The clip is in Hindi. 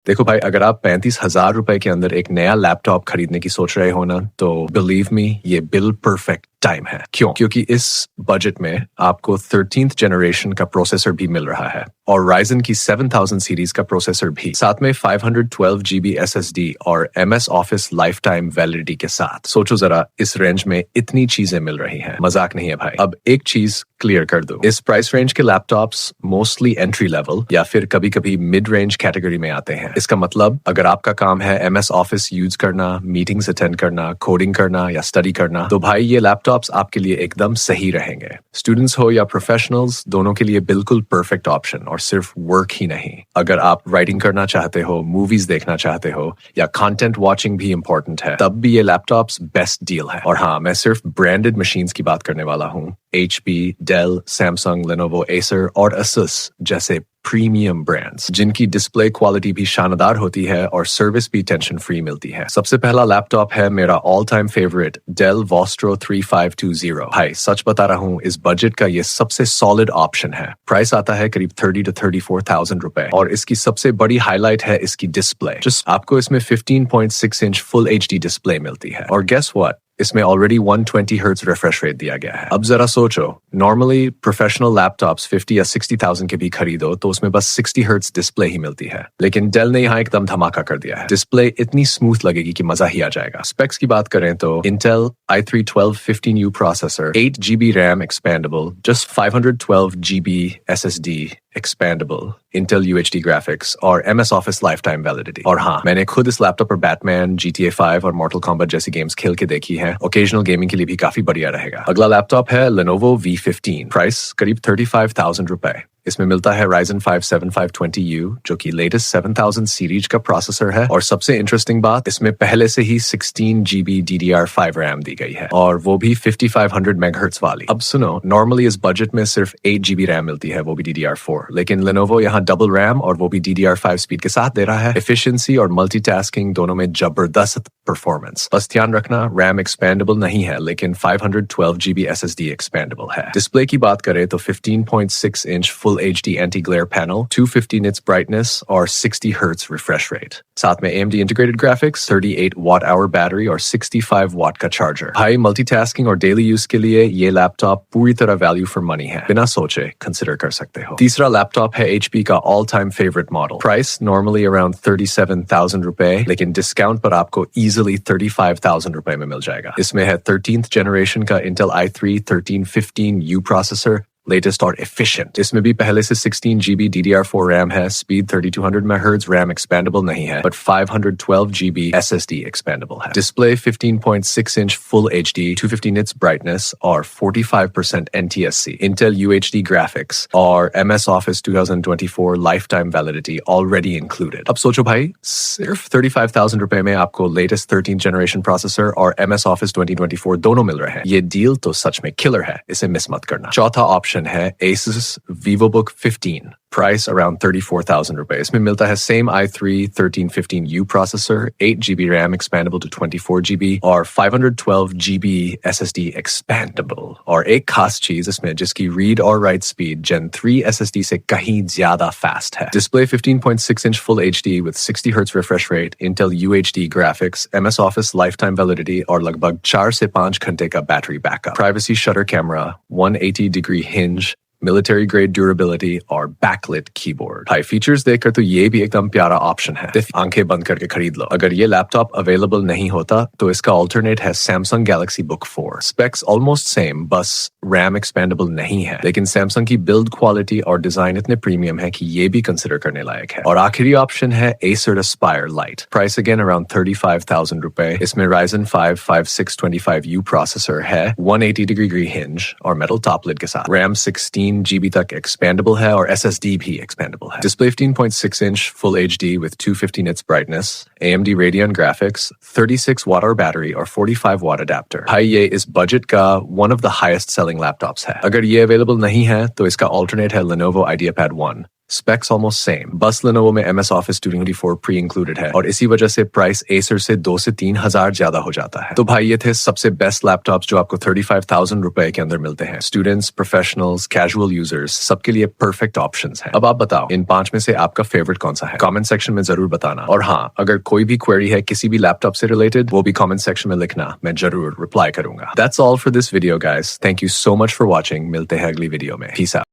देखो भाई, अगर आप 35,000 रुपए के अंदर एक नया लैपटॉप खरीदने की सोच रहे हो ना, तो बिलीव मी, ये बिल परफेक्ट टाइम है। क्यों? क्योंकि इस बजट में आपको 13th जनरेशन का प्रोसेसर भी मिल रहा है और Ryzen की 7000 सीरीज का प्रोसेसर भी, साथ में 512 GB SSD और MS Office life time validity के साथ। सोचो जरा, इस रेंज में इतनी चीजें मिल रही हैं, मजाक नहीं है भाई। अब एक चीज क्लियर कर दो, इस प्राइस रेंज के लैपटॉप्स मोस्टली एंट्री लेवल या फिर कभी कभी मिड रेंज कैटेगरी में आते हैं। इसका मतलब अगर आपका काम है MS Office यूज करना, मीटिंग्स अटेंड करना, कोडिंग करना या स्टडी करना, तो भाई ये लैपटॉप्स आपके लिए एकदम सही रहेंगे। स्टूडेंट्स हो या प्रोफेशनल्स, दोनों के लिए बिल्कुल परफेक्ट ऑप्शन। और सिर्फ वर्क ही नहीं, अगर आप राइटिंग करना चाहते हो, मूवीज देखना चाहते हो या कंटेंट वॉचिंग भी इंपॉर्टेंट है, तब भी ये लैपटॉप्स बेस्ट डील है। और हाँ, मैं सिर्फ ब्रांडेड मशीन्स की बात करने वाला हूँ। HP, Dell, Samsung, Lenovo, Acer और Asus जैसे प्रीमियम ब्रांड्स, जिनकी डिस्प्ले क्वालिटी भी शानदार होती है और सर्विस भी टेंशन फ्री मिलती है। सबसे पहला लैपटॉप है मेरा all time favourite Dell Vostro 3520। भाई सच बता रहा हूँ, इस बजट का ये सबसे सॉलिड ऑप्शन है। प्राइस आता है करीब 30 to 34,000 रुपए और इसकी सबसे बड़ी हाईलाइट है इसकी डिस्प्ले। आपको इसमें 15.6 इंच फुल HD डिस्प्ले मिलती है और गेस व्हाट, इसमें ऑलरेडी 120 हर्ट्ज रिफ्रेश रेट दिया गया है। अब जरा सोचो, नॉर्मली प्रोफेशनल लैपटॉप्स 50 या 60,000 के भी खरीदो तो उसमें बस 60 हर्ट्ज डिस्प्ले ही मिलती है, लेकिन डेल ने यहाँ एकदम धमाका कर दिया है। डिस्प्ले इतनी स्मूथ लगेगी कि मजा ही आ जाएगा। स्पेक्स की बात करें तो Intel i3 1215U processor, 8 GB RAM expandable, just 512 GB SSD expandable, Intel UHD graphics और MS Office lifetime validity। और हाँ, मैंने खुद इस लैपटॉप पर बैटमैन, GTA 5 और Mortal Kombat जैसी गेम्स खेल के देखी है। ओकेजनल गेमिंग के लिए भी काफी बढ़िया रहेगा। अगला लैपटॉप है Lenovo V15, प्राइस करीब 35,000 रुपए। इसमें मिलता है Ryzen 5 7520U, जो कि लेटेस्ट 7000 सीरीज का प्रोसेसर है। और सबसे इंटरेस्टिंग बात, इसमें पहले से ही 16 GB DDR5 RAM दी गई है और वो भी 5500 MHz वाली। अब सुनो, नॉर्मली इस बजट में सिर्फ 8 GB RAM मिलती है, वो भी DDR4, लेकिन Lenovo यहाँ डबल RAM और वो भी DDR5 स्पीड के साथ दे रहा है। एफिशिएंसी और मल्टीटास्किंग दोनों में जबरदस्त परफॉर्मेंस। बस ध्यान रखना, RAM एक्सपेंडेबल नहीं है, लेकिन 512 GB SSD एक्सपेंडेबल है। डिस्प्ले की बात करें तो 15.6 inch full HD anti-glare panel, 250 nits brightness और 60 Hz refresh rate। साथ में AMD integrated graphics, 38 watt-hour battery और 65 watt का चार्जर। हाई मल्टीटास्किंग और डेली यूज के लिए ये लैपटॉप पूरी तरह वैल्यू फॉर मनी है, बिना सोचे कंसिडर कर सकते हो। तीसरा लैपटॉप है HP का all time favourite model. Price normally around 37,000 रुपए, लेकिन डिस्काउंट पर आपको इजिली 35,000 रुपए में मिल जाएगा। इसमें है 13th जनरेशन का Intel i3 1315U processor, latest और एफिशिएंट। इसमें भी पहले से 16 GB DDR4 RAM है, स्पीड 3200 MHz, RAM एक्सपेंडेबल नहीं है, बट 512 GB SSD एक्सपेंडेबल है। Display 15.6 inch full HD, 250 nits brightness और 45% NTSC, Intel UHD ग्राफिक्स और MS Office 2024 life time validity already included. अब सोचो भाई, सिर्फ 35,000 रुपए में आपको लेटेस्ट 13th जनरेशन प्रोसेसर और MS Office 2024 दोनों मिल रहे हैं। ये डील तो सच में किलर है, इसे मिस मत करना। चौथा ऑप्शन है Asus VivoBook 15, प्राइस अराउंड 34,000 रुपए। इसमें मिलता है same i3 1315U processor, 8 GB RAM expandable to 24 GB और 512 GB SSD expandable। और एक खास चीज इसमें, जिसकी रीड और राइट स्पीड Gen 3 SSD से कहीं ज्यादा फास्ट है। Display 15.6 inch full HD with 60 Hz refresh rate, Intel UHD graphics, MS Office lifetime validity और लगभग 4 से 5 घंटे का battery backup. Privacy shutter camera, 180 degree hinge, military grade durability और बैकलिट कीबोर्ड। हाई फीचर्स देखकर तो ये भी एकदम प्यारा ऑप्शन है, सिर्फ आंखें बंद करके खरीद लो। अगर ये लैपटॉप अवेलेबल नहीं होता तो इसका ऑल्टरनेट है Samsung Galaxy Book 4। Specs almost same, बस RAM एक्सपेंडेबल नहीं है, लेकिन Samsung की बिल्ड क्वालिटी और डिजाइन इतने प्रीमियम है कि ये भी कंसिडर करने लायक है। और आखिरी ऑप्शन है Acer Aspire Lite, price again around 35,000 रुपए। इसमें Ryzen 5 5625U प्रोसेसर है, 180 डिग्री हिंज और मेटल टॉप लिड के साथ। RAM 16 GB तक एक्सपेंडेबल है और SSD भी एक्सपेंडेबल है। Display 15.6 inch full HD with 250 nits brightness, AMD Radeon graphics, 36 watt hour battery और 45 watt adapter। भाई ये इस बजट का one of the highest selling laptops है। अगर ये अवेलेबल नहीं है तो इसका alternate है Lenovo IdeaPad 1, specs almost same, बस Lenovo में MS Office 2024 प्री इंक्लूडेड है और इसी वजह से प्राइस Acer से 2 से 3 हजार ज्यादा हो जाता है। तो भाई ये थे सबसे बेस्ट लैपटॉप्स जो आपको 35,000 रुपए के अंदर मिलते हैं। स्टूडेंट्स, प्रोफेशनल्स, कैजुअल यूजर्स, सबके लिए परफेक्ट ऑप्शंस हैं। अब आप बताओ इन 5 में से आपका फेवरेट कौन सा है? कमेंट सेक्शन में जरूर बताना। और हाँ, अगर कोई भी क्वेरी है किसी भी लैपटॉप से रिलेटेड, वो भी कमेंट सेक्शन में लिखना, मैं जरूर रिप्लाई करूंगा। That's all for this video guys. Thank you so much for watching. मिलते हैं अगली वीडियो में। Peace out.